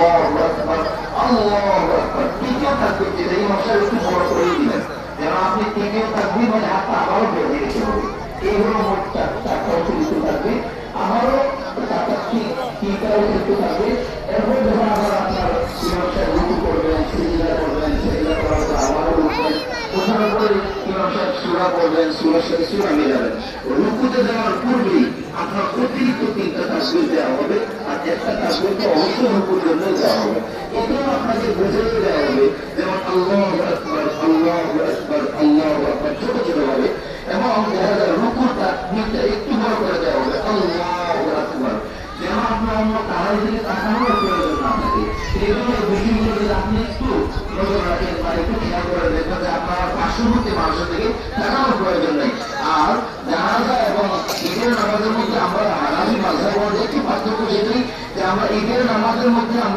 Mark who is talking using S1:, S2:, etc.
S1: আল্লাহু আকবার, আল্লাহু আকবার। তৃতীয় তাকবীর যেটা এই মশার একটু বড় করে দিলেন, যেন আপনি তৃতীয় তাকবীর মানে হাতটা আবারও বেঁধে দিতে হবে। এই হলো মোট চারটা অতিরিক্ত তাকবীর। আমারও চারটা তিনটা অতিরিক্ত থাকবে। এরপর যখন আবার আপনার ইমাম সাহেব রুকু করবেন, সিজদা করবেন, সিজদা করার পর আবারও উঠবেন, ওঠার পরে ইমাম সাহেব সূরা পড়বেন, সূরার সাথে সূরা মিলাবেন। রুকুতে যাওয়ার পূর্বেই আপনার অতিরিক্ত তিনটা তাকবীর দেওয়া হবে, আর একটা তাকবীর তো অবশ্যই রুকুর জন্য দেওয়া হবে। এটাও আপনাকে বুঝিয়ে দেওয়া হবে, যেমন আল্লাহু আকবার, আল্লাহু আকবার, আল্লাহু আকবার ছোট ছোট হবে, এবং দেখা যায় রুকুর তাকবীরটা একটু বড় করে দেওয়া হবে, আল্লাহু আকবার, যেন আপনার অন্য কারোর দিকে তাকানোর প্রয়োজন না থাকে। এগুলো বিষয়গুলো যদি আপনি একটু নজর রাখেন বা একটু খেয়াল করে দেখবেন যে আপনার পার্শ্ববর্তী মানুষের দিকে তাকানোর প্রয়োজন নেই। আর জানাজা এবং ঈদের নামাজের মধ্যে আমরা হানাফি মাযহাব একটু পার্থক্য সেটাই যে আমরা ঈদের নামাজের মধ্যে আমরা